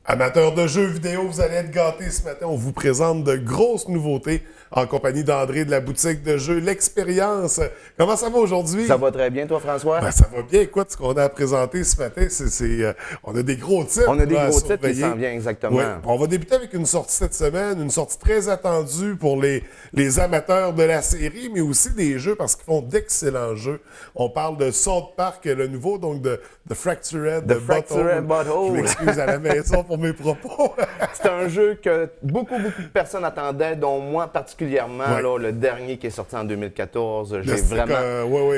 Amateurs de jeux vidéo, vous allez être gâtés ce matin. On vous présente de grosses nouveautés en compagnie d'André de la boutique de jeux L'Expérience. Comment ça va aujourd'hui? Ça va très bien, toi, François? Ben, ça va bien. Écoute, ce qu'on a à présenter ce matin, on a des gros titres. On a des à gros titres qui surveiller. s'en viennent, exactement. Oui. On va débuter avec une sortie cette semaine, une sortie très attendue pour les amateurs de la série, mais aussi des jeux parce qu'ils font d'excellents jeux. On parle de South Park, le nouveau, donc de Fractured Fractured Butthole. Je m'excuse à la maison pour mes propos. C'est un jeu que beaucoup de personnes attendaient, dont moi particulièrement, Ouais. là, le dernier qui est sorti en 2014. J'ai Stick, vraiment...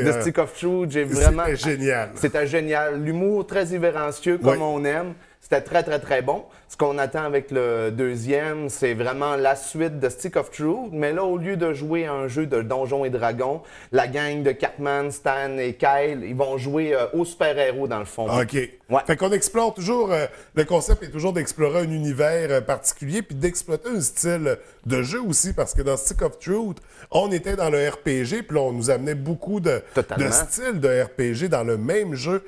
The Stick of Truth, j'ai vraiment... C'était génial. C'était génial. L'humour très irrévérencieux, comme Ouais. on aime. C'était très bon. Ce qu'on attend avec le deuxième, c'est vraiment la suite de Stick of Truth. Mais là, au lieu de jouer à un jeu de Donjons et Dragons, la gang de Cartman, Stan et Kyle, ils vont jouer aux super-héros dans le fond. OK. Ouais. Fait qu'on explore toujours, le concept est toujours d'explorer un univers particulier puis d'exploiter un style de jeu aussi, parce que dans Stick of Truth, on était dans le RPG, puis là, on nous amenait beaucoup de styles de RPG dans le même jeu.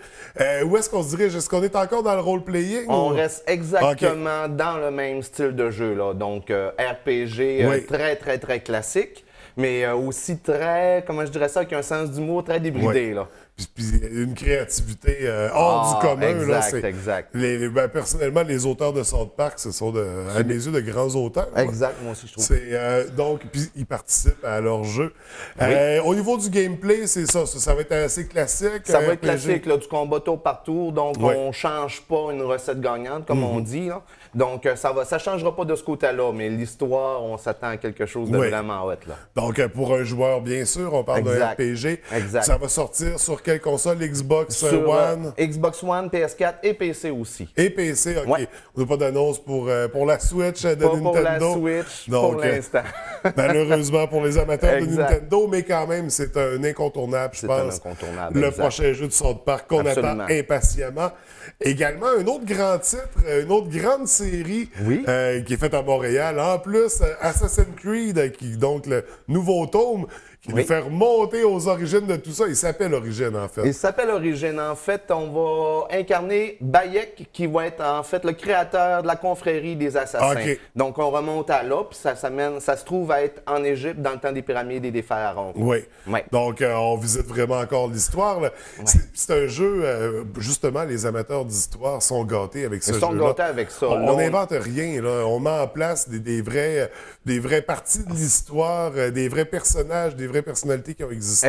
Où est-ce qu'on se dirige? Est-ce qu'on est encore dans le role-playing? On reste exactement dans le même style de jeu, là. Donc, RPG Oui. très classique, mais aussi très, comment je dirais ça, avec un sens d'humour très débridé, Oui. là. Puis une créativité hors du commun. Exact. Personnellement, les auteurs de South Park, ce sont, à mes yeux, de grands auteurs. Exact, moi aussi, je trouve. Donc, puis ils participent à leur jeu. Oui. Au niveau du gameplay, c'est ça. Ça va être assez classique. Ça va être RPG. classique, là, du combat tour par tour, donc Oui. on change pas une recette gagnante, comme on dit, là. Donc, ça changera pas de ce côté-là, mais l'histoire, on s'attend à quelque chose de Oui. vraiment hot, là. Donc, pour un joueur, bien sûr, on parle d'un Exact. RPG. Exact. Ça va sortir sur quelle console? Xbox Sur One? Xbox One, PS4 et PC aussi. Et PC, OK. Ouais. On n'a pas d'annonce pour la Switch de Pas Nintendo. pour la Switch, Donc, pour l'instant. Malheureusement pour les amateurs de Exact. Nintendo, mais quand même, c'est un incontournable, je C'est pense. un incontournable, Le exact. prochain jeu de South Park qu'on attend Absolument. impatiemment. Également, un autre grand titre, une autre grande série Oui. qui est faite à Montréal. En plus, Assassin's Creed, donc le nouveau tome, qui Oui. nous fait remonter aux origines de tout ça. Il s'appelle Origine, en fait. Il s'appelle Origine. En fait, on va incarner Bayek, qui va être en fait le créateur de la confrérie des assassins. OK. Donc, on remonte à là, puis ça se trouve à être en Égypte dans le temps des pyramides et des pharaons. Oui. Ouais. Donc, on visite vraiment encore l'histoire. Là. C'est un jeu, justement, les amateurs d'histoire sont gâtés avec ce Ils jeu-là. sont gâtés avec ça. On n'invente rien. Là. On met en place des vraies parties de l'histoire, des vrais personnages, des vraies personnalités qui ont existé.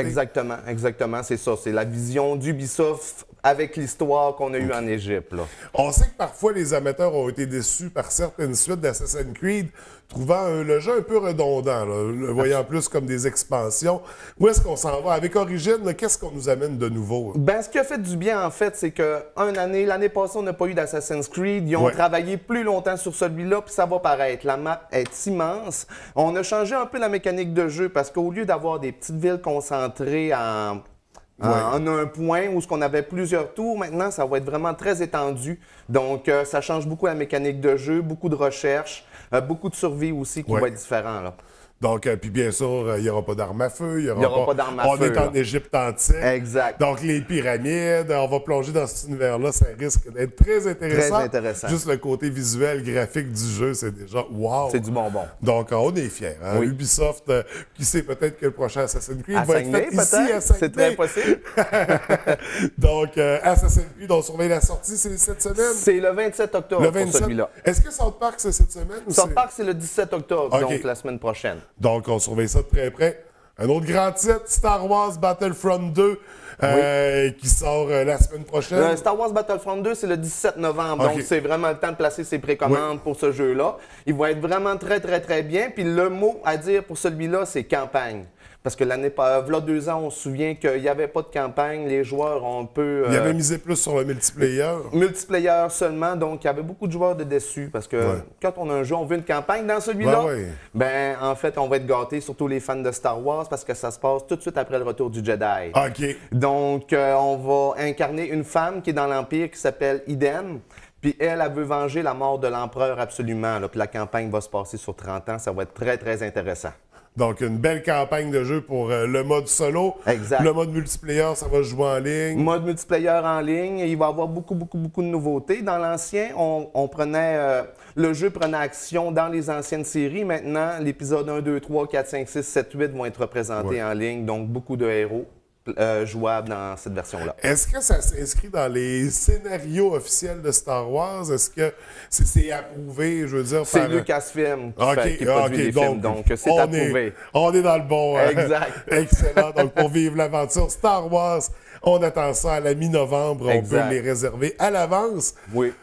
Exactement, c'est ça. C'est la vision d'Ubisoft avec l'histoire qu'on a eue en Égypte, là. On sait que parfois, les amateurs ont été déçus par certaines suites d'Assassin's Creed, trouvant le jeu un peu redondant, là, le voyant plus comme des expansions. Où est-ce qu'on s'en va? Avec Origine, là, qu'est-ce qu'on nous amène de nouveau? Ben, ce qui a fait du bien, en fait, c'est que l'année passée, on n'a pas eu d'Assassin's Creed. Ils ont Ouais. travaillé plus longtemps sur celui-là, puis ça va paraître. La map est immense. On a changé un peu la mécanique de jeu parce qu'au lieu d'avoir des petites villes concentrées en un point où ce qu'on avait plusieurs tours, maintenant, ça va être vraiment très étendu. Donc, ça change beaucoup la mécanique de jeu, beaucoup de recherche, beaucoup de survie aussi qui Ouais. va être différent, là. Donc, puis bien sûr, il n'y aura pas d'armes à feu. Il y aura pas d'armes à on feu, est en là. Égypte antique. Exact. Donc, les pyramides, on va plonger dans cet univers-là. Ça risque d'être très intéressant. Très intéressant. Juste le côté visuel, graphique du jeu, c'est déjà wow. C'est du bonbon. Donc, on est fiers. Hein? Oui. Ubisoft, qui sait peut-être que le prochain Assassin's Creed À va être Saguenay, fait ici à peut-être? Saguenay. C'est très possible. Donc, Assassin's Creed, on surveille la sortie, c'est cette semaine? C'est le 27 octobre Le pour 27. celui-là. Est-ce que South Park, c'est cette semaine? ou South c'est- Park, c'est le 17 octobre, OK. donc la semaine prochaine. Donc, on surveille ça de très près. Un autre grand titre, Star Wars Battlefront 2, qui sort la semaine prochaine. Star Wars Battlefront 2, c'est le 17 novembre, OK. donc c'est vraiment le temps de placer ses précommandes pour ce jeu-là. Il va être vraiment très bien. Puis le mot à dire pour celui-là, c'est campagne. Parce que v'là 2 ans, on se souvient qu'il n'y avait pas de campagne. Les joueurs ont un peu... Il avait misé plus sur le multiplayer. multiplayer seulement, donc il y avait beaucoup de joueurs de déçus parce que quand on a un jeu, on veut une campagne dans celui-là. Ouais. Ben en fait, on va être gâtés, surtout les fans de Star Wars, parce que ça se passe tout de suite après le retour du Jedi. OK. Donc on va incarner une femme qui est dans l'Empire qui s'appelle Iden. Puis elle veut venger la mort de l'empereur absolument. Là. Puis la campagne va se passer sur 30 ans. Ça va être très intéressant. Donc, une belle campagne de jeu pour le mode solo. Exact. Le mode multiplayer, ça va se jouer en ligne. Mode multiplayer en ligne, il va y avoir beaucoup de nouveautés. Dans l'ancien, on prenait... le jeu prenait action dans les anciennes séries. Maintenant, l'épisode 1, 2, 3, 4, 5, 6, 7, 8 vont être représentés en ligne. Donc, beaucoup de héros jouables dans cette version-là. Est-ce que ça s'inscrit dans les scénarios officiels de Star Wars? Est-ce que c'est approuvé, je veux dire, C'est par... Lucasfilm qui produit les films, donc c'est approuvé. On est dans le bon. Exact. Excellent. Donc, pour vivre l'aventure Star Wars, on attend ça à la mi-novembre. On peut les réserver à l'avance. Oui.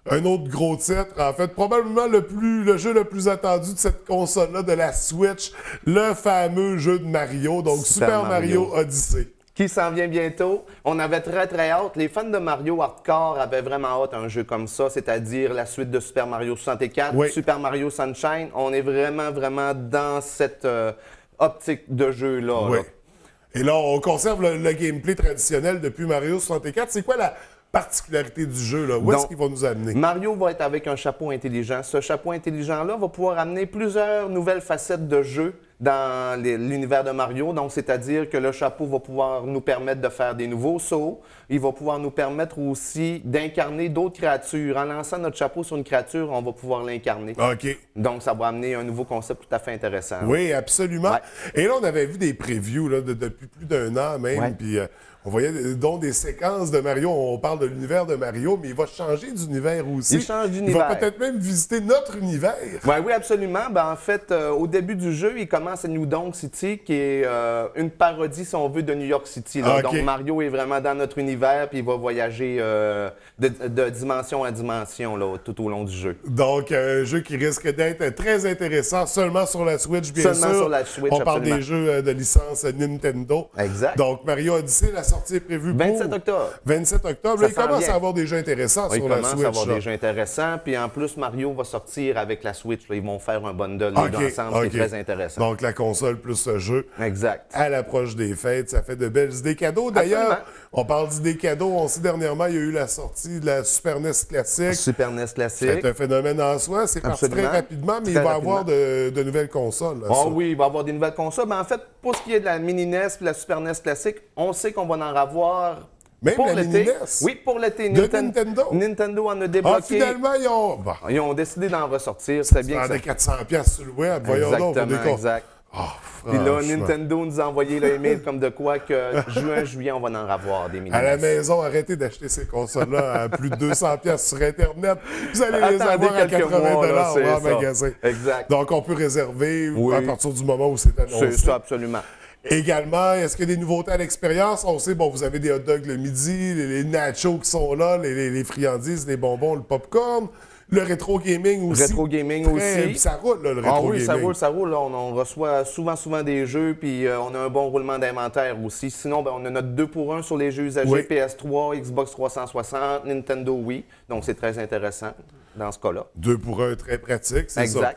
Un autre gros titre, en fait, probablement le jeu le plus attendu de cette console-là, de la Switch, le fameux jeu de Mario, donc Super Mario Odyssey. Qui s'en vient bientôt. On avait très hâte. Les fans de Mario Hardcore avaient vraiment hâte à un jeu comme ça, c'est-à-dire la suite de Super Mario 64, Super Mario Sunshine. On est vraiment dans cette optique de jeu-là. Oui. Et là, on conserve le gameplay traditionnel depuis Mario 64. C'est quoi la particularité du jeu, là? Où est-ce qu'il va nous amener? Mario va être avec un chapeau intelligent. Ce chapeau intelligent-là va pouvoir amener plusieurs nouvelles facettes de jeu dans l'univers de Mario. Donc, c'est-à-dire que le chapeau va pouvoir nous permettre de faire des nouveaux sauts. Il va pouvoir nous permettre aussi d'incarner d'autres créatures. En lançant notre chapeau sur une créature, on va pouvoir l'incarner. OK. Donc, ça va amener un nouveau concept tout à fait intéressant. Oui, absolument. Ouais. Et là, on avait vu des previews là, depuis plus d'un an même. Puis on voyait donc des séquences de Mario. On parle de l'univers de Mario, mais il va changer d'univers aussi. Il change d'univers. Il va peut-être même visiter notre univers. Oui, absolument. En fait, au début du jeu, il commence à New Donk City, qui est une parodie, si on veut, de New York City. Là. Okay. Donc, Mario est vraiment dans notre univers, puis il va voyager de dimension à dimension là, tout au long du jeu. Donc, un jeu qui risque d'être très intéressant, seulement sur la Switch, bien sûr. Seulement sur la Switch, on parle des jeux de licence Nintendo. Exact. Donc, Mario Odyssey, la sortie est prévue 27 octobre. 27 octobre. Là, il commence à avoir des jeux intéressants sur la Switch. Il commence à avoir des jeux intéressants. Puis en plus, Mario va sortir avec la Switch. Là. Ils vont faire un bundle ensemble qui est très intéressant. Donc, la console plus ce jeu. Exact. À l'approche des fêtes, ça fait de belles idées cadeaux. D'ailleurs, on parle d'idées cadeaux. On sait dernièrement, il y a eu la sortie de la Super NES classique. Super NES classique. C'est un phénomène en soi. C'est parti très rapidement, mais il va y avoir de nouvelles consoles. Oui, il va y avoir des nouvelles consoles. Mais en fait, pour ce qui est de la mini NES et la Super NES classique, on sait qu'on va en avoir. Même pour la l'été. NES? Oui, pour l'été. Nintendo? Nintendo en a débloqué. Finalement, ils ont décidé d'en ressortir. C'était bien que ça. 400$ sur le web. Voyons donc. Exact. Puis là, Nintendo nous a envoyé l'email comme de quoi que juin, juillet, on va en avoir des mini. À la maison, arrêtez d'acheter ces consoles-là à plus de 200$ sur Internet. Vous allez les avoir à 80$ en magasin. Exact. Donc, on peut réserver à partir du moment où c'est annoncé. C'est ça, absolument. Également, est-ce qu'il y a des nouveautés à l'expérience? On sait, vous avez des hot dogs le midi, les nachos qui sont là, les friandises, les bonbons, le popcorn. Le rétro gaming aussi. Rétro gaming aussi. Puis ça roule, là, le rétro gaming. Ça roule. Là. On reçoit souvent des jeux, puis on a un bon roulement d'inventaire aussi. Sinon, on a notre 2 pour 1 sur les jeux usagés, PS3, Xbox 360, Nintendo Wii. Donc, c'est très intéressant dans ce cas-là. 2 pour 1, très pratique. C'est ça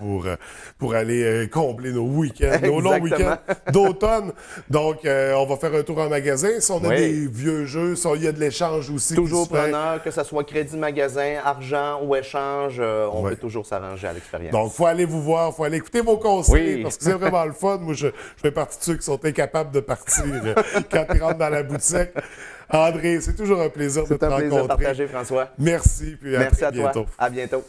pour aller combler nos week-ends, nos longs week-ends d'automne. Donc, on va faire un tour en magasin. Si on a des vieux jeux, il y a de l'échange aussi. Toujours preneur, que ce soit crédit magasin, argent ou échange, on peut toujours s'arranger à l'expérience. Donc, il faut aller vous voir, il faut aller écouter vos conseils parce que c'est vraiment le fun. Moi, je fais partie de ceux qui sont incapables de partir quand ils rentrent dans la boutique. André, c'est toujours un plaisir de te rencontrer. C'est un plaisir de partager, François. Merci, puis Merci à toi. bientôt. À bientôt.